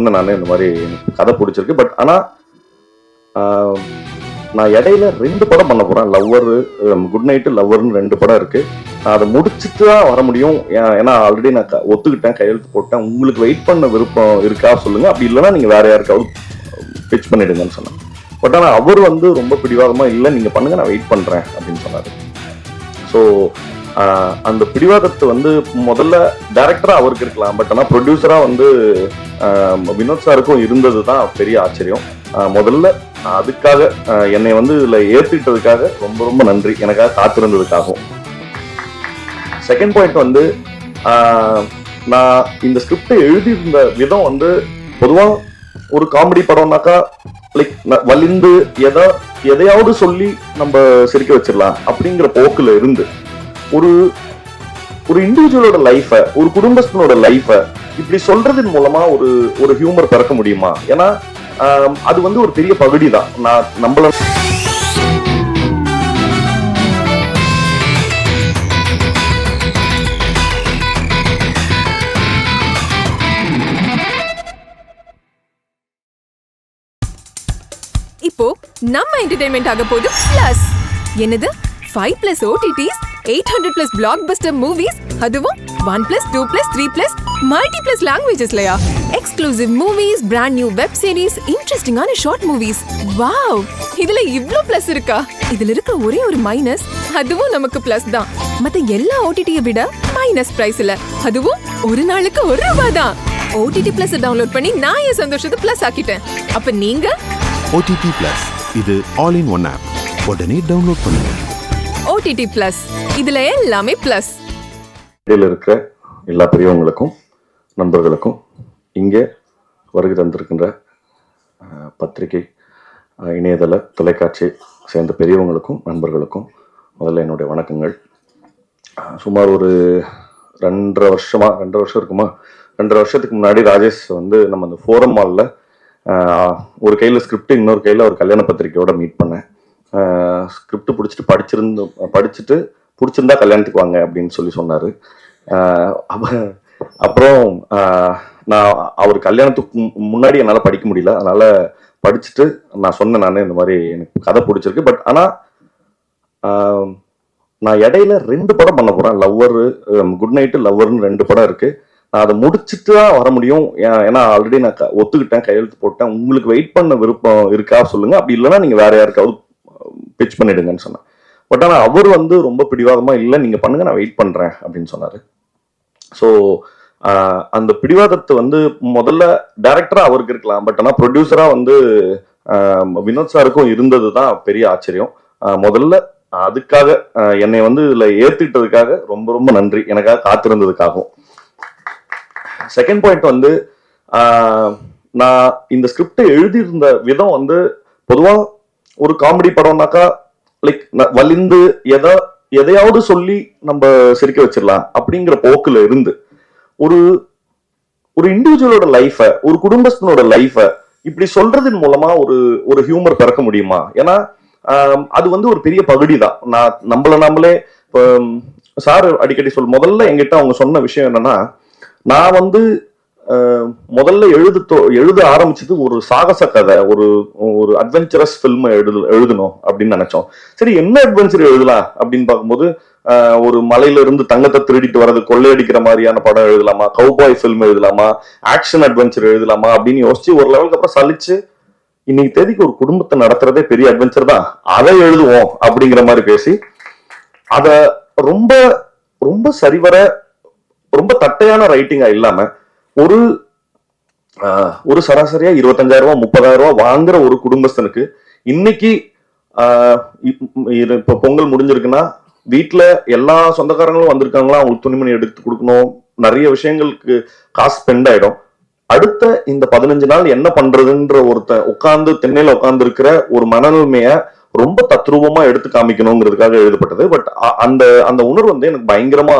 சொன்னேன் நான் இந்த மாதிரி எனக்கு கதை பிடிச்சிருக்கு. பட் ஆனா நான் இடையில 2 படம் பண்ண போறேன். லவ்வர், குட் நைட், லவ்வர்னு 2 படம் இருக்கு. நான் அதை முடிச்சுட்டு தான் வர முடியும். ஏன்னா ஆல்ரெடி நான் ஒத்துக்கிட்டேன், கையெழுத்து போட்டேன். உங்களுக்கு வெயிட் பண்ண விருப்பம் இருக்கா சொல்லுங்க, அப்படி இல்லைன்னா நீங்க வேற யாருக்காவது பிச் பண்ணிடுங்கன்னு சொன்னேன். பட் ஆனால் அவர் வந்து ரொம்ப பிடிவாதமா இல்லை, நீங்க பண்ணுங்க, நான் வெயிட் பண்றேன் அப்படின்னு சொன்னாரு. ஸோ அந்த பிடிவாதத்தை வந்து முதல்ல டைரக்டரா அவருக்கு இருக்கலாம், பட் ஆனால் ப்ரொடியூசரா வந்து வினோத் சாருக்கும் இருந்தது தான் பெரிய ஆச்சரியம். முதல்ல அதுக்காக என்னை வந்து இதுல ஏத்துக்கிட்டதுக்காக ரொம்ப ரொம்ப நன்றி, எனக்காக காத்திருந்ததுக்காகவும். செகண்ட் பாயிண்ட் வந்து நான் இந்த ஸ்கிரிப்டை எழுதியிருந்த விதம் வந்து பொதுவா ஒரு காமெடி படம்னாக்கா லைக் வலிந்து எதையாவது சொல்லி நம்ம சிரிக்க வச்சிடலாம் அப்படிங்கிற போக்குல இருந்து ஒரு இண்டிவிஜுவலோட லைஃப, ஒரு குடும்பஸ்தனோட லைஃப இப்படி சொல்றதன் மூலமா ஒரு ஹியூமர் பிறக்க முடியுமா? ஏன்னா அது வந்து ஒரு பெரிய பகுதி தான். நான் நம்மள இப்போ நம்ம என்டர்டெயின்மெண்ட் ஆக போகுது பிளஸ். என்னது 5+ OTTs, 800+ பிளாக்பஸ்டர் மூவிஸ், அதுவும் 1+, 2+, 3+, மல்டி+ லாங்குவேஜஸ்லயா? Exclusive movies, brand new web series, இன்ட்ரெஸ்டிங்கான ஷார்ட் மூவிஸ். வாவ், இதுல இவ்ளோ பிளஸ் இருக்கா? இதுல இருக்க ஒரே ஒரு மைனஸ், அதுவும் நமக்கு பிளஸ் தான். மத்த எல்லா OTT-ய விட மைனஸ் பிரைஸ் இல்ல, அதுவும் ஒரு நாளுக்கு ₹1 தான். OTT Plus டவுன்லோட் பண்ணி நான் என் சந்தோஷத்தை பிளஸ் ஆக்கிட்டேன். அப்ப நீங்க OTT Plus, இது ஆல் இன் ஒன் ஆப். உடனே டவுன்லோட் பண்ணுங்க. OTT Plus, இதுல எல்லாமே பிளஸ். இடையில இருக்கிற எல்லா பெரியவங்களுக்கும் நண்பர்களுக்கும், இங்கே வருகை தந்திருக்கின்ற பத்திரிகை, இணையதள, தொலைக்காட்சி சேர்ந்த பெரியவங்களுக்கும் நண்பர்களுக்கும் முதல்ல என்னுடைய வணக்கங்கள். சுமார் ஒரு 2.5 வருஷம் இருக்குமா, 2.5 வருஷத்துக்கு முன்னாடி ராஜேஷ் வந்து நம்ம அந்த ஃபோரம் மாலில் ஒரு கையில் ஸ்கிரிப்ட், இன்னொரு கையில் ஒரு கல்யாண பத்திரிக்கையோட மீட் பண்ணேன். ஸ்கிரிப்ட் படிச்சுட்டு பிடிச்சிருந்தா கல்யாணத்துக்கு வாங்க அப்படின்னு சொல்லி சொன்னார். அப்புறம் நான் அவர் கல்யாணத்துக்கு முன்னாடி என்னால் படிக்க முடியல, அதனால படிச்சுட்டு நான் சொன்னேன் நான் இந்த மாதிரி எனக்கு கதை பிடிச்சிருக்கு. பட் ஆனால் நான் இடையில 2 படம் பண்ண போறேன். லவ்வர், குட் நைட், லவ்வர்னு 2 படம் இருக்கு. நான் அதை முடிச்சுட்டு தான் வர முடியும். ஏன்னா ஆல்ரெடி நான் ஒத்துக்கிட்டேன், கையெழுத்து போட்டேன். உங்களுக்கு வெயிட் பண்ண விருப்பம் இருக்கா சொல்லுங்க, அப்படி இல்லைன்னா நீங்க வேற யாருக்காவது பிச் பண்ணிடுங்கன்னு சொன்னேன். பட் ஆனால் அவர் வந்து ரொம்ப பிடிவாதமா இல்லை, நீங்க பண்ணுங்க, நான் வெயிட் பண்றேன் அப்படின்னு சொன்னாரு. ஸோ அந்த பிடிவாதத்தை வந்து முதல்ல டைரக்டரா அவருக்கு இருக்கலாம், பட் ஆனால் ப்ரொடியூசரா வந்து வினோத் சாருக்கும் இருந்தது தான் பெரிய ஆச்சரியம். முதல்ல அதுக்காக என்னை வந்து இதுல ஏத்துக்கிட்டதுக்காக ரொம்ப ரொம்ப நன்றி, எனக்காக காத்திருந்ததுக்காகவும். செகண்ட் பாயிண்ட் வந்து நான் இந்த ஸ்கிரிப்டை எழுதியிருந்த விதம் வந்து பொதுவா ஒரு காமெடி படம்னாக்கா லைக் வலிந்து எதையாவது சொல்லி நம்ம சிரிக்க வச்சிடலாம் அப்படிங்கிற போக்குல இருந்து ஒரு இண்டிவிஜுவலோட லைஃப, ஒரு குடும்பஸ்தனோட லைஃப இப்படி சொல்றதன் மூலமா ஒரு ஹியூமர் பிறக்க முடியுமா? ஏன்னா அது வந்து ஒரு பெரிய பகுதி தான். நான் நம்மளே சார் அடிக்கடி முதல்ல என்கிட்ட அவங்க சொன்ன விஷயம் என்னன்னா, நான் வந்து முதல்ல எழுத ஆரம்பிச்சது ஒரு சாகச கதை, ஒரு அட்வென்ச்சரஸ் ஃபில்ம் எழுதணும் அப்படின்னு நினைச்சோம். சரி, என்ன அட்வென்ச்சர் எழுதலாம் அப்படின்னு பார்க்கும்போது ஒரு மலையில இருந்து தங்கத்தை திருடிட்டு வர்றது, கொள்ளையடிக்கிற மாதிரியான படம் எழுதலாமா, கவுபாய் ஃபில்ம் எழுதலாமா, ஆக்ஷன் அட்வென்ச்சர் எழுதலாமா அப்படின்னு யோசிச்சு ஒரு லெவலுக்கு அப்புறம் சலிச்சு, இன்னைக்கு தேதிக்கு ஒரு குடும்பத்தை நடத்துறதே பெரிய அட்வென்ச்சர் தான், அதை எழுதுவோம் அப்படிங்கிற மாதிரி பேசி அத ரொம்ப ரொம்ப சரிவர ரொம்ப தட்டையான ரைட்டிங்கா இல்லாம ஒரு சராசரியா 25,000 30,000 வாங்குற ஒரு குடும்பஸ்தனுக்கு இன்னைக்கு இப்ப பொங்கல் முடிஞ்சிருக்குன்னா வீட்டுல எல்லா சொந்தக்காரங்களும் வந்திருக்காங்களா, அவங்களுக்கு துணிமணி எடுத்து கொடுக்கணும், நிறைய விஷயங்களுக்கு காசு ஸ்பெண்ட் ஆயிடும். அடுத்த இந்த 15 நாள் என்ன பண்றதுன்ற உட்கார்ந்து திண்ணையில உட்கார்ந்து இருக்கிற ஒரு மனநிலைமைய ரொம்ப தத்ரூபமா எடுத்து காமிக்கணுங்கிறதுக்காக எழுதப்பட்டது. பட் அந்த உணர்வு வந்து எனக்கு பயங்கரமா,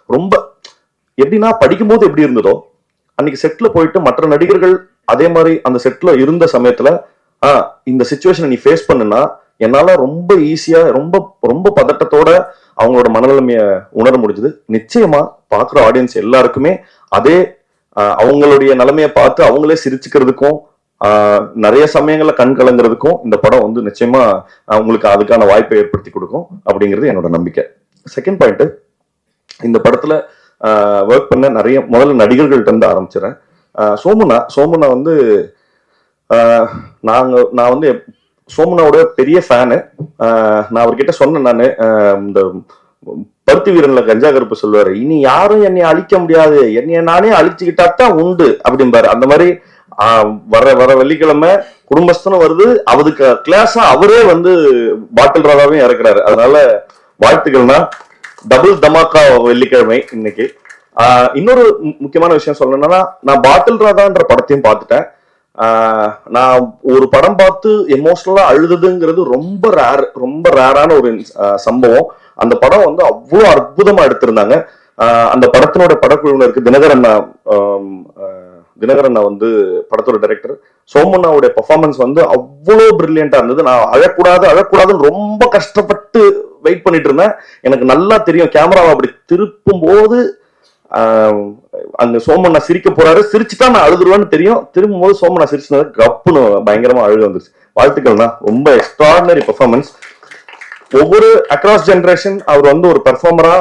ரொம்ப எப்படின்னா படிக்கும்போது எப்படி இருந்ததோ அன்னைக்கு செட்ல போயிட்டு மற்ற நடிகர்கள் அதே மாதிரி அந்த செட்ல இருந்த சமயத்துல இந்த சிச்சுவேஷனை நீ ஃபேஸ் பண்ணுனா என்னால ரொம்ப ஈஸியா ரொம்ப ரொம்ப பதட்டத்தோட அவங்களோட மனநிலைமைய உணர முடிஞ்சது. நிச்சயமா பாக்குற ஆடியன்ஸ் எல்லாருக்குமே அதே அவங்களுடைய நிலைமையை பார்த்து அவங்களே சிரிச்சுக்கிறதுக்கும் நிறைய சமயங்கள்ல கண் கலங்குறதுக்கும் இந்த படம் வந்து நிச்சயமா உங்களுக்கு அதுக்கான வாய்ப்பை ஏற்படுத்தி கொடுக்கும் அப்படிங்கிறது என்னோட நம்பிக்கை. செகண்ட் பாயிண்ட், இந்த படத்துல ஒர்க் பண்ண நிறைய முதல்ல நடிகர்கள்ட்ட இருந்து ஆரம்பிச்சிடறேன். சோமுனா வந்து நான் வந்து சோமுனாவோட பெரிய ஃபேனு. நான் அவர்கிட்ட சொன்னேன், நான் இந்த பருத்தி வீரன்ல கஞ்சா கருப்பு சொல்லுவாரு, இனி யாரும் என்னை அழிக்க முடியாது, என்னைய நானே அழிச்சுக்கிட்டா தான் உண்டு அப்படிம்பாரு. அந்த மாதிரி வர வெள்ளிக்கிழமை குடும்பஸ்தனும் வருது, அவருக்கு கிளாஸா அவரே வந்து பாட்டில் ராதாவையும் இறக்குறாரு. அதனால வாழ்த்துக்கள்னா டபுள் தமாக்கா வெள்ளிக்கிழமை இன்னைக்கு. இன்னொரு முக்கியமான விஷயம் சொல்லணும்னா, நான் பாட்டில் ராதான்ற படத்தையும் பார்த்துட்டேன். நான் ஒரு படம் பார்த்து எமோஷனலா அழுதுங்கிறது ரொம்ப ரேரான ஒரு சம்பவம். அந்த படம் வந்து அவ்வளவு அற்புதமா எடுத்திருந்தாங்க. அந்த படத்தினோட படக்குழுவினருக்கு தினகர் அண்ணா வந்து படத்தோட டைரக்டர். சோமண்ணாவுடைய பெர்ஃபார்மன்ஸ் வந்து அவ்வளவு பிரில்லியண்டா இருந்தது. நான் அழக்கூடாதுன்னு ரொம்ப கஷ்டப்பட்டு வெயிட் பண்ணிட்டு இருந்தேன். எனக்கு நல்லா தெரியும் கேமராவை அப்படி திருப்பும் போது அங்க சோமண்ணா சிரிக்க போறாரு, சிரிச்சுட்டா நான் அழுதுருவேன்னு தெரியும். திரும்பும் போது சோமண்ணா சிரிச்சுனது கப்புன்னு பயங்கரமா அழுகு வந்துருச்சு. வாழ்த்துக்கள்னா, ரொம்ப எக்ஸ்ட்ராடினரி பெர்ஃபார்மன்ஸ். ஒவ்வொரு அக்ராஸ் ஜெனரேஷன் அவர் வந்து ஒரு பெர்ஃபார்மரா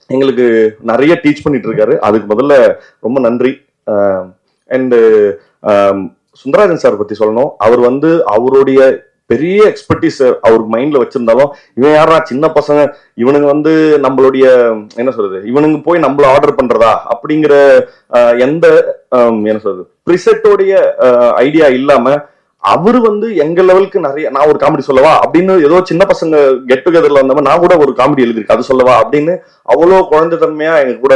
எங்களுக்கு நிறைய டீச் பண்ணிட்டு இருக்காரு. அதுக்கு முதல்ல ரொம்ப நன்றி. அண்ட் சுந்தரராஜன் சார் பத்தி சொல்லணும். அவர் வந்து அவருடைய பெரிய எக்ஸ்பர்டீஸ் அவருக்கு மைண்ட்ல வச்சிருந்தாலும், இவன் யாரா சின்ன பசங்க, இவனுங்க வந்து நம்மளுடைய என்ன சொல்றது, இவனுங்க போய் நம்மள ஆர்டர் பண்றதா அப்படிங்கிற எந்த என்ன சொல்றது ப்ரிசெட்டோடைய ஐடியா இல்லாம அவரு வந்து எங்க லெவலுக்கு நிறைய, நான் ஒரு காமெடி சொல்லவா அப்படின்னு ஏதோ சின்ன பசங்க கெட் டுகெதர்ல வந்தவங்க, நான் கூட ஒரு காமெடி எழுதிருக்கு அது சொல்லவா அப்படின்னு அவ்வளோ குழந்தைத்தன்மையா எங்க கூட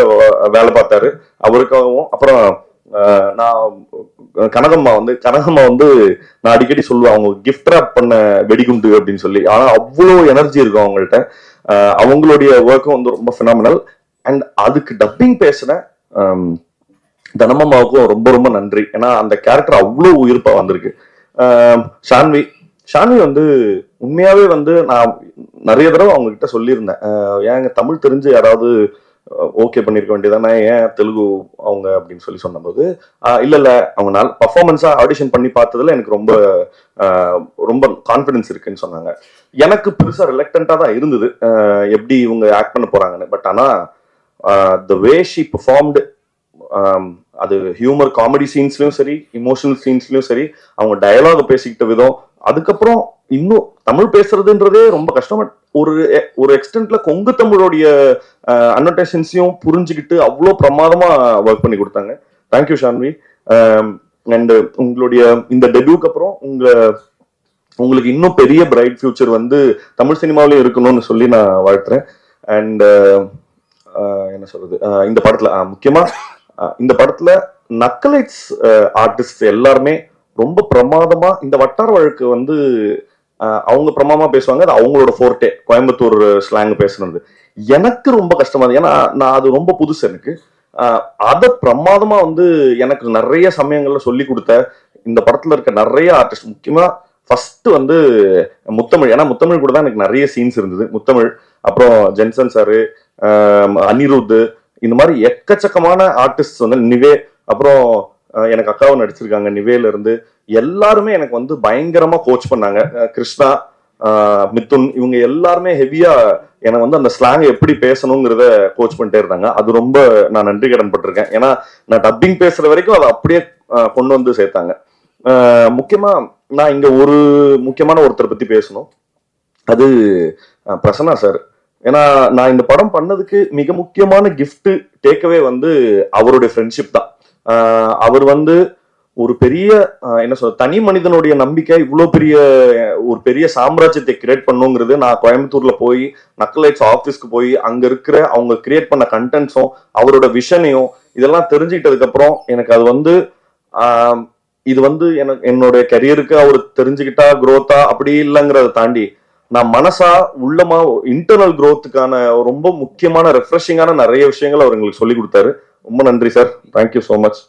வேலை பார்த்தாரு. அவருக்காகவும் அப்புறம் நான் கனகம்மா வந்து நான் அடிக்கடி சொல்லுவேன், அவங்க கிஃப்ட் ராப் பண்ண வெடிகுண்டு அப்படின்னு சொல்லி. ஆனா அவ்வளோ எனர்ஜி இருக்கும் அவங்கள்ட்ட. அவங்களுடைய ஒர்க்கும் வந்து ரொம்ப பினாமினல். அண்ட் அதுக்கு டப்பிங் பேசின தனமாவுக்கும் ரொம்ப ரொம்ப நன்றி. ஏன்னா அந்த கேரக்டர் அவ்வளோ உயிர்ப்பா வந்திருக்கு. ஷான்வி வந்து உண்மையாவே வந்து நான் நிறைய தடவை அவங்க கிட்ட சொல்லியிருந்தேன், ஏங்க தமிழ் தெரிஞ்சு யாராவது ஓகே பண்ணிருக்க வேண்டியதானே, ஏன் தெலுங்கு அவங்க அப்படின்னு சொல்லி சொன்னபோது, இல்ல அவங்க பர்ஃபார்மன்ஸா ஆடிஷன் பண்ணி பார்த்ததுல எனக்கு ரொம்ப கான்பிடன்ஸ் இருக்குன்னு சொன்னாங்க. எனக்கு பெருசா ரிலக்டண்டா தான் இருந்தது எப்படி இவங்க ஆக்ட் பண்ண போறாங்கன்னு. பட் ஆனா த வே ஷி பெர்ஃபார்ம்டு, அது ஹியூமர் காமெடி சீன்ஸ்லயும் சரி, இமோஷனல் சீன்ஸ்லயும் சரி, அவங்க டயலாக் பேசிக்கிட்ட விதம், அதுக்கப்புறம் இன்னும் தமிழ் பேசுறதுன்றதே ரொம்ப கஷ்டம். ஒரு எக்ஸ்டென்ட்ல கொங்கு தமிழோடைய அனோட்டேஷன்ஸையும் புரிஞ்சுக்கிட்டு அவ்வளோ பிரமாதமா ஒர்க் பண்ணி கொடுத்தாங்க. தேங்க்யூ ஷான்வி. அண்ட் உங்களுடைய இந்த டெபியூக்கு அப்புறம் உங்களுக்கு இன்னும் பெரிய பிரைட் ஃபியூச்சர் வந்து தமிழ் சினிமாவிலேயும் இருக்கணும்னு சொல்லி நான் வாழ்த்துறேன். அண்ட் என்ன சொல்றது, இந்த படத்துல முக்கியமா இந்த படத்துல நக்கலைட்ஸ் ஆர்டிஸ்ட் எல்லாருமே ரொம்ப பிரமாதமா, இந்த வட்டார வழக்கு வந்து அவங்க பிரமாதமா பேசுவாங்க, அது அவங்களோட ஃபோர்ட்டே, கோயம்புத்தூர் ஸ்லாங் பேசுறது எனக்கு ரொம்ப கஷ்டமா இருக்கு. ஏன்னா நான் அது ரொம்ப புதுசு எனக்கு. அதை பிரமாதமா வந்து எனக்கு நிறைய சமயங்கள்ல சொல்லி கொடுத்த இந்த படத்துல இருக்க நிறைய ஆர்டிஸ்ட், முக்கியமா ஃபர்ஸ்ட் வந்து முத்தமிழ். ஏன்னா முத்தமிழ் கூட தான் எனக்கு நிறைய சீன்ஸ் இருந்தது. முத்தமிழ், அப்புறம் ஜென்சன் சாரு, அனிருத், இந்த மாதிரி எக்கச்சக்கமான ஆர்டிஸ்ட் வந்து நிவே, அப்புறம் எனக்கு அக்காவை நடிச்சிருக்காங்க நிவேல இருந்து, எல்லாருமே எனக்கு வந்து பயங்கரமா கோச் பண்ணாங்க. கிருஷ்ணா, மிதுன், இவங்க எல்லாருமே ஹெவியா எனக்கு வந்து அந்த ஸ்லாங் எப்படி பேசணுங்கிறத கோச் பண்ணிட்டே இருந்தாங்க. அது ரொம்ப நான் நன்றி கடன் பட்டிருக்கேன். ஏன்னா நான் டப்பிங் பேசுற வரைக்கும் அதை அப்படியே கொண்டு வந்து சேர்த்தாங்க. முக்கியமா நான் இங்க ஒரு முக்கியமான ஒருத்தர் பத்தி பேசணும், அது பிரசன்னா சார். ஏன்னா நான் இந்த படம் பண்ணதுக்கு மிக முக்கியமான கிஃப்ட் டேக்அவே வந்து அவருடைய ஃப்ரெண்ட்ஷிப் தான். அவர் வந்து ஒரு பெரிய என்ன சொல்ற தனி மனிதனுடைய நம்பிக்கை, இவ்வளவு ஒரு பெரிய சாம்ராஜ்யத்தை கிரியேட் பண்ணுங்கிறது, நான் கோயம்புத்தூர்ல போய் நக்கலைட்ஸ் ஆஃபீஸ்க்கு போய் அங்க இருக்கிற அவங்க கிரியேட் பண்ண கண்டென்ட்ஸும் அவரோட விஷனையும் இதெல்லாம் தெரிஞ்சுக்கிட்டதுக்கு அப்புறம் எனக்கு அது வந்து இது வந்து என்னுடைய கரியருக்கு அவர் தெரிஞ்சுக்கிட்டா குரோத்தா அப்படி இல்லைங்கிறத தாண்டி நான் மனசா உள்ளமா இன்டர்னல் குரோத்துக்கான ரொம்ப முக்கியமான ரெஃப்ரெஷிங்கான நிறைய விஷயங்கள் அவர் எங்களுக்கு சொல்லி கொடுத்தாரு. ரொம்ப நன்றி சார், தேங்க்யூ ஸோ மச்.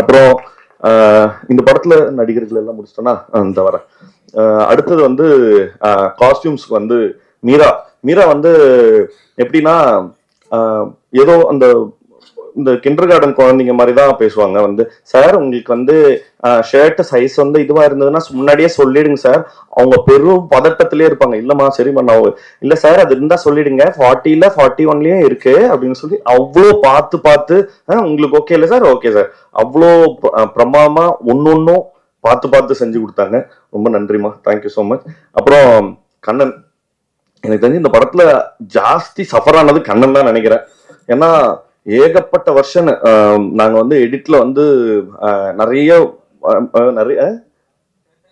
அப்புறம் இந்த படத்துல நடிகர்கள் எல்லாம் முடிச்சிட்டோன்னா இந்த வர அடுத்தது வந்து காஸ்டியூம்ஸ்க்கு வந்து மீரா வந்து எப்படின்னா ஏதோ அந்த இந்த கிண்டர் கார்டன் குழந்தைங்க மாதிரி தான் பேசுவாங்க. வந்து சார் உங்களுக்கு வந்து ஷர்ட் சைஸ் வந்து இதுவா இருந்ததுன்னா முன்னாடியே சொல்லிடுங்க சார். அவங்க பெரும் பதட்டத்திலே இருப்பாங்க. இல்லம்மா சரிம்மா நான் இல்ல சார் அது இருந்தா சொல்லிடுங்க 40ல 41லயும் இருக்கு அப்படின்னு சொல்லி அவ்வளோ பார்த்து பார்த்து உங்களுக்கு ஓகே இல்லை சார் ஓகே சார் அவ்வளோ பிரமாமா ஒன்னொன்னும் பார்த்து பார்த்து செஞ்சு கொடுத்தாங்க. ரொம்ப நன்றிம்மா, தேங்க்யூ ஸோ மச். அப்புறம் கண்ணன், எனக்கு தெரிஞ்சு இந்த படத்துல ஜாஸ்தி சஃபர் ஆனது கண்ணன் தான் நினைக்கிறேன். ஏன்னா ஏகப்பட்ட வருஷன் நாங்க வந்து எடிட்ல வந்து நிறைய நிறைய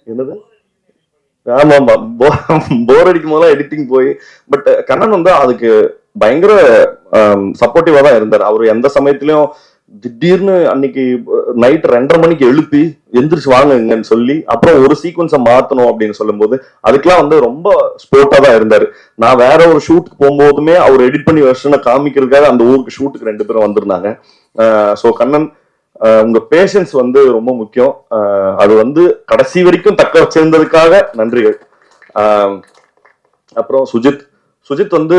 என்னது ஆமா ஆமா போர் அடிக்கும் போதெல்லாம் எடிட்டிங் போய் பட் கண்ணன் வந்து அதுக்கு பயங்கர சப்போர்ட்டிவா தான் இருந்தார். அவரு எந்த சமயத்திலயும் திடீர்னு அன்னைக்கு நைட் 2:30 மணிக்கு எழுப்பி எந்திரிச்சு வாங்குங்கன்னு சொல்லி அப்புறம் ஒரு சீக்வன்ஸை மாத்தணும் அப்படின்னு சொல்லும் போது அதுக்கெல்லாம் வந்து ரொம்ப ஸ்போர்ட்டா தான் இருந்தாரு. நான் வேற ஒரு ஷூட்டுக்கு போகும்போதுமே அவர் எடிட் பண்ணி வருஷனை காமிக்கிறதுக்காக அந்த ஊருக்கு ஷூட்டுக்கு 2 பேரும் வந்திருந்தாங்க. ஸோ கண்ணன் உங்க பேஷன்ஸ் வந்து ரொம்ப முக்கியம். அது வந்து கடைசி வரைக்கும் தக்க வச்சிருந்ததுக்காக நன்றிகள். அப்புறம் சுஜித் வந்து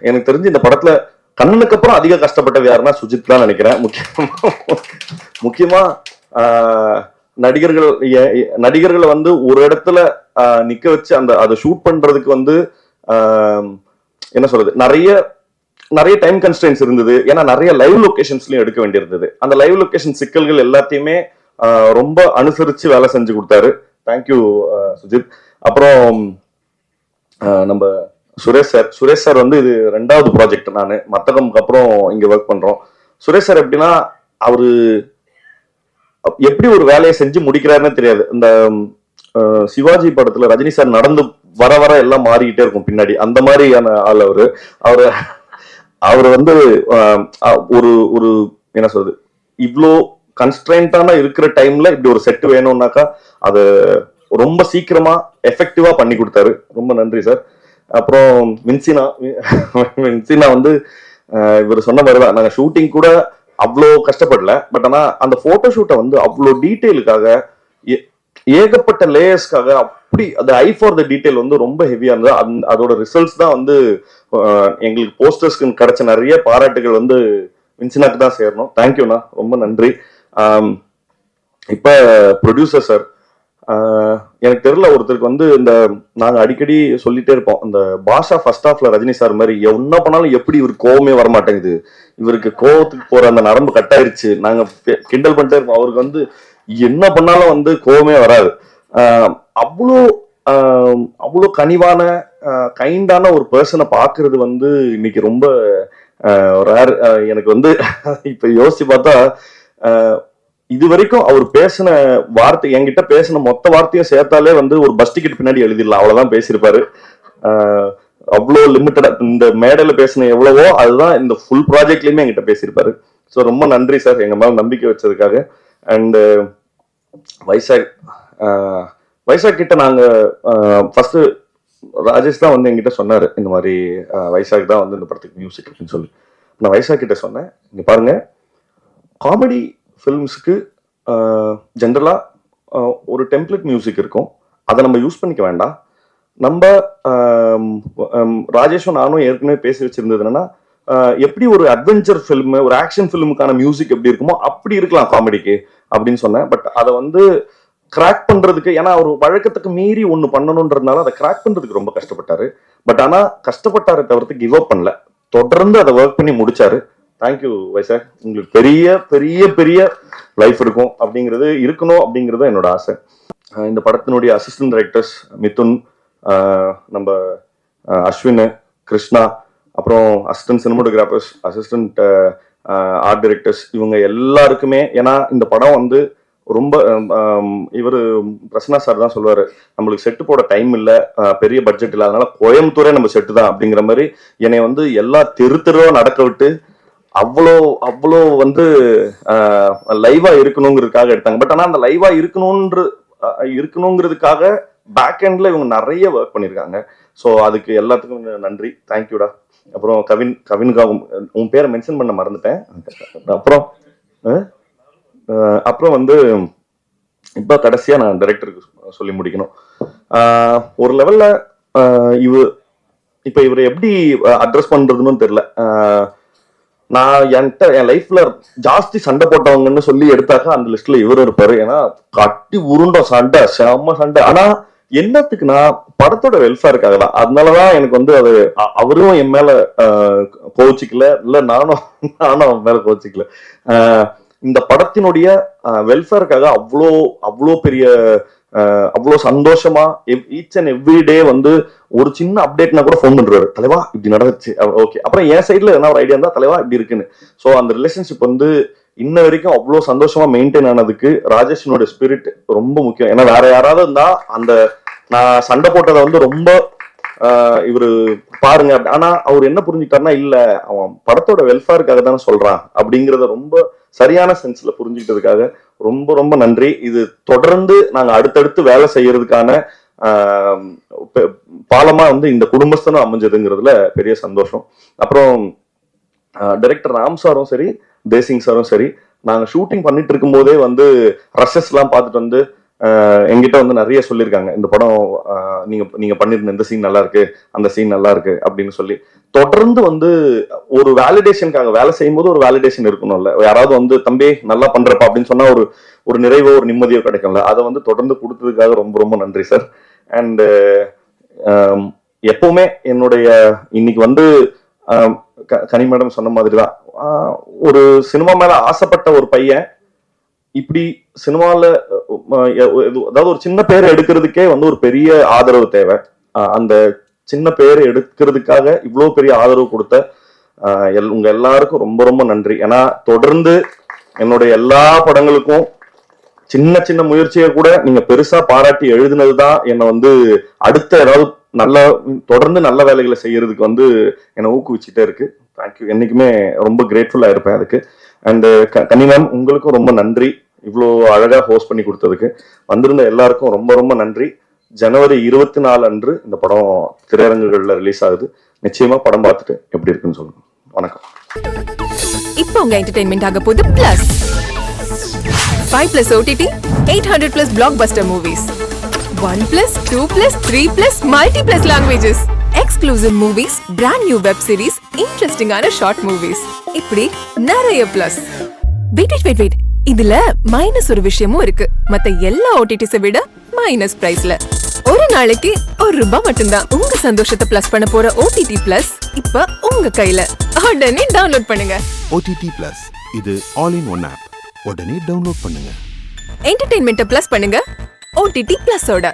எனக்கு தெரிஞ்சு இந்த படத்துல கண்ணனுக்கு அப்புறம் அதிக கஷ்டப்பட்டது யாருன்னா சுஜித் தான் நினைக்கிறேன். முக்கியமா நடிகர்களை வந்து ஒரு இடத்துல நிக்க வச்சு அதை ஷூட் பண்றதுக்கு வந்து என்ன சொல்றது நிறைய டைம் கன்ஸ்ட்ரெயின்ஸ் இருந்தது. ஏன்னா நிறைய லைவ் லொகேஷன்ஸ்லயும் எடுக்க வேண்டியிருந்தது. அந்த லைவ் லொகேஷன் சிக்கல்கள் எல்லாத்தையுமே ரொம்ப அனுசரிச்சு வேலை செஞ்சு கொடுத்தாரு. தேங்க்யூ சுஜித். அப்புறம் நம்ம சுரேஷ் சார் வந்து இது 2வது ப்ராஜெக்ட். நான் மத்தகம்க்கு அப்புறம் இங்க ஒர்க் பண்றோம். சுரேஷ் சார் எப்படின்னா அவரு எப்படி ஒரு வேலையை செஞ்சு முடிக்கிறாருன்னு தெரியாது. இந்த சிவாஜி படத்துல ரஜினி சார் நடந்து வர வர எல்லாம் மாறிக்கிட்டே இருக்கும் பின்னாடி, அந்த மாதிரியான ஆள் அவர் வந்து ஒரு என்ன சொல்றது இவ்வளோ கன்ஸ்ட்ரெயின்டான இருக்கிற டைம்ல இப்படி ஒரு செட் வேணும்னாக்கா அது ரொம்ப சீக்கிரமா எஃபெக்டிவா பண்ணி கொடுத்தாரு. ரொம்ப நன்றி சார். அப்புறம் வின்சினா வந்து இவர் சொன்ன மாதிரிதான் நாங்க ஷூட்டிங் கூட அவ்வளோ கஷ்டப்படல. பட் ஆனா அந்த போட்டோ ஷூட்டை வந்து அவ்வளோ டீட்டெயிலுக்காக ஏகப்பட்ட லேயர்ஸ்க்காக அப்படி அந்த ஐ ஃபார் த டீட்டெயில் வந்து ரொம்ப ஹெவியா இருந்தது. அதோட ரிசல்ட்ஸ் தான் வந்து எங்களுக்கு போஸ்டர்ஸ்க்கு கிடைச்ச நிறைய பாராட்டுகள் வந்து வின்சினாக்கு தான் சேரணும். தேங்க்யூண்ணா, ரொம்ப நன்றி. இப்ப ப்ரொடியூசர் சார், எனக்கு தெரியல ஒருத்தருக்கு வந்து இந்த நாங்க அடிக்கடி சொல்லிட்டே இருப்போம் இந்த பாஷா ஃபர்ஸ்ட் ஹாஃப்ல ரஜினி சார் மாதிரி என்ன பண்ணாலும் எப்படி இவரு கோவமே வர மாட்டேங்குது, இவருக்கு கோவத்துக்கு போற அந்த நரம்பு கட்டாயிருச்சு, நாங்க கிண்டல் பண்ணிட்டே இருப்போம். அவருக்கு வந்து என்ன பண்ணாலும் வந்து கோவமே வராது. அவ்வளோ கனிவான கைண்டான ஒரு பர்சனை பாக்குறது வந்து இன்னைக்கு ரொம்ப ரேர். எனக்கு வந்து இப்ப யோசிச்சு பார்த்தா இது வரைக்கும் அவர் பேசின வார்த்தை என்கிட்ட பேசின மொத்த வார்த்தையும் சேர்த்தாலே வந்து ஒரு பஸ் டிக்கெட் பின்னாடி எழுதிடலாம், அவ்வளவுதான் பேசியிருப்பாரு. அவ்வளோ லிமிட்டடா இந்த மேடையில பேசின எவ்வளவோ அதுதான் இந்த ஃபுல் ப்ராஜெக்ட்லயுமே என்கிட்ட பேசியிருப்பாரு. ஸோ ரொம்ப நன்றி சார் எங்க மேல நம்பிக்கை வச்சதுக்காக. அண்ட் வைசாக் கிட்ட நாங்க ஃபர்ஸ்ட் ராஜேஷ் தான் வந்து என்கிட்ட சொன்னாரு இந்த மாதிரி வைசாக் தான் வந்து இந்த படத்துக்கு மியூசிக் அப்படின்னு சொல்லி. நான் வைசாக் கிட்ட சொன்னேன், இங்க பாருங்க காமெடி ஃபிலிம்ஸுக்கு ஜென்ரலா ஒரு டெம்ப்ளேட் மியூசிக் இருக்கும், அதை நம்ம யூஸ் பண்ணிக்க வேண்டாம். நம்ம ராஜேஷும் நானும் ஏற்கனவே பேசி வச்சிருந்தது என்னன்னா எப்படி ஒரு அட்வென்ச்சர் ஃபிலிம் ஒரு ஆக்ஷன் ஃபிலிமுக்கான மியூசிக் எப்படி இருக்குமோ அப்படி இருக்கலாம் காமெடிக்கு அப்படின்னு சொன்னேன். பட் அதை வந்து கிராக் பண்றதுக்கு ஏன்னா ஒரு வழக்கத்துக்கு மீறி ஒண்ணு பண்ணணும்ன்றதுனால அதை கிராக் பண்றதுக்கு ரொம்ப கஷ்டப்பட்டாரு. பட் ஆனா கஷ்டப்பட்டாரை தவிர்த்து கிவ் அப் பண்ணல, தொடர்ந்து அதை ஒர்க் பண்ணி முடிச்சாரு. தேங்க்யூ வைசாக், உங்களுக்கு பெரிய பெரிய பெரிய லைஃப் இருக்கும் அப்படிங்கிறது இருக்கணும் அப்படிங்கிறது என்னோட ஆசை. இந்த படத்தினுடைய அசிஸ்டன்ட் டைரக்டர்ஸ் மிதுன், நம்ம அஸ்வின், கிருஷ்ணா, அப்புறம் assistant cinematographers, assistant art directors, இவங்க எல்லாருக்குமே ஏன்னா இந்த படம் வந்து ரொம்ப இவர் பிரசன்னா சார் தான் சொல்லுவாரு நம்மளுக்கு செட்டு போட டைம் இல்லை, பெரிய பட்ஜெட் இல்லை, அதனால கோயம்புத்தூரே நம்ம செட்டு தான் அப்படிங்கிற மாதிரி என்னை வந்து எல்லா தெருவா நடக்க விட்டு அவ்வளோ வந்து லைவா இருக்கணுங்கிறதுக்காக எடுத்தாங்க. பட் ஆனா அந்த லைவா இருக்கணுங்கிறதுக்காக பேக் எண்ட்ல இவங்க நிறைய ஒர்க் பண்ணிருக்காங்க. ஸோ அதுக்கு எல்லாத்துக்கும் நன்றி, தேங்க்யூடா. அப்புறம் கவின்கா உன் பேரை மென்ஷன் பண்ண மறந்துட்டேன். அப்புறம் வந்து இப்ப கடைசியா நான் டைரக்டருக்கு சொல்லி முடிக்கணும். ஒரு லெவல்ல இவரை எப்படி அட்ரஸ் பண்றதுன்னு தெரியல. நான் என் லைஃப்ல ஜாஸ்தி சண்டை போட்டவங்கன்னு சொல்லி எடுத்தாக்கா அந்த லிஸ்ட்ல இவரும் இருப்பாரு. ஏன்னா கட்டி உருண்டோம் சண்டை, செம்ம சண்டை. ஆனா என்னத்துக்குன்னா படத்தோட வெல்ஃபேருக்காக தான். அதனாலதான் எனக்கு வந்து அது அவரும் என் மேல கோச்சிக்கல, இல்ல நானும் அவன் மேல கோச்சிக்கல. இந்த படத்தினுடைய வெல்ஃபேருக்காக அவ்வளோ பெரிய அவ்வளோ சந்தோஷமா ஈச் அண்ட் எவ்ரி டே வந்து ஒரு சின்ன அப்டேட்னா கூட ஃபோன் பண்றாரு, தலைவா இப்படி நடந்துச்சு, ஓகே. அப்புறம் என் சைட்ல என்ன ஒரு ஐடியா இருந்தா, தலைவா இப்படி இருக்குன்னு. ஸோ அந்த ரிலேஷன்ஷிப் வந்து இன்ன வரைக்கும் அவ்வளோ சந்தோஷமா மெயின்டைன் ஆனதுக்கு ராஜேஷனோட ஸ்பிரிட் ரொம்ப முக்கியம். ஏன்னா வேற யாராவது இருந்தா அந்த நான் சண்டை போட்டதை வந்து ரொம்ப இவரு பாருங்க, ஆனா அவர் என்ன புரிஞ்சுக்கிட்டாருன்னா, இல்ல அவன் படத்தோட வெல்ஃபேருக்காக தானே சொல்றான் அப்படிங்கறத ரொம்ப சரியான சென்ஸ்ல புரிஞ்சுக்கிட்டதுக்காக ரொம்ப ரொம்ப நன்றி. இது தொடர்ந்து நாங்க அடுத்தடுத்து வேலை செய்யறதுக்கான பாலமா வந்து இந்த குடும்பஸ்தனும் அமைஞ்சதுங்கிறதுல பெரிய சந்தோஷம். அப்புறம் டைரக்டர் ராம் சாரும் சரி, தேசிங் சாரும் சரி, நாங்க ஷூட்டிங் பண்ணிட்டு இருக்கும் போதே வந்து ரஷஸ் எல்லாம் பார்த்துட்டு வந்து எங்கிட்ட வந்து நிறைய சொல்லியிருக்காங்க, இந்த படம் நீங்க பண்ணிருந்த இந்த சீன் நல்லா இருக்கு, அந்த சீன் நல்லா இருக்கு அப்படின்னு சொல்லி. தொடர்ந்து வந்து ஒரு வேலிடேஷனுக்காக வேலை செய்யும் போது ஒரு வேலிடேஷன் இருக்கணும்ல, யாராவது வந்து தம்பி நல்லா பண்றப்பா அப்படின்னு சொன்னா ஒரு நிறைவோ ஒரு நிம்மதியோ கிடைக்கும்ல, அதை வந்து தொடர்ந்து கொடுத்ததுக்காக ரொம்ப ரொம்ப நன்றி சார். அண்ட் எப்பவுமே என்னுடைய இன்னைக்கு வந்து கனி மேடம் சொன்ன மாதிரிதான், ஒரு சினிமா மேல ஆசைப்பட்ட ஒரு பையன் இப்படி சினிமால அதாவது ஒரு சின்ன பேர் எடுக்கிறதுக்கே வந்து ஒரு பெரிய ஆதரவு தேவை. அந்த சின்ன பேர் எடுக்கிறதுக்காக இவ்வளவு பெரிய ஆதரவு கொடுத்த உங்க எல்லாருக்கும் ரொம்ப ரொம்ப நன்றி. ஏன்னா தொடர்ந்து என்னுடைய எல்லா படங்களுக்கும் சின்ன சின்ன முயற்சியை கூட நீங்க பெருசா பாராட்டி எழுதுனதுதான் என்னை வந்து அடுத்த ஏதாவது தொடர்ந்து நல்ல வேலைகளை செய்யறதுக்கு வந்து என்னை ஊக்குவிச்சுட்டே இருக்கு. தேங்க்யூ, என்னைக்குமே ரொம்ப கிரேட்ஃபுல்லா இருப்பேன் அதுக்கு. அண்ட் கனி மேம் உங்களுக்கும் ரொம்ப நன்றி, இவ்வளோ அழகா ஹோஸ்ட் பண்ணி கொடுத்ததுக்கு. வந்திருந்த எல்லாருக்கும் ரொம்ப ரொம்ப நன்றி. ஜனவரி 24 அன்று இந்த படம் திரையரங்குகள்ல ரிலீஸ் ஆகுது. நிச்சயமா படம் பார்த்துட்டு எப்படி இருக்குன்னு சொல்லுங்க. வணக்கம். இப்போ உங்க என்டர்டெயின்மெண்ட் ஆக போகுது plus 5+ OTT, 800+ blockbuster movies, 1+, 2+, 3+, multi+ languages, exclusive movies, brand new web series, interesting ஆன short movies, இப்படி நிறைய பிளஸ். வெயிட் இதுல மைனஸ் ஒரு விஷயமும் இருக்கு. மத்த எல்லா ஓடிடிஸை விட மைனஸ் பிரைஸ்ல ஒரு நாளைக்கு ₹1 மட்டும்தான். உங்க சந்தோஷத்தை பிளஸ் பண்ண போற OTT பிளஸ் இப்ப உங்க கையில. உடனே டவுன்லோட் பண்ணுங்க. OTT பிளஸ், இது ஆல் இன் ஒன் ஆப். உடனே டவுன்லோட் பண்ணுங்க. என்டர்டெயின்மெண்ட்டை பிளஸ் பண்ணுங்க OTT பிளஸோட.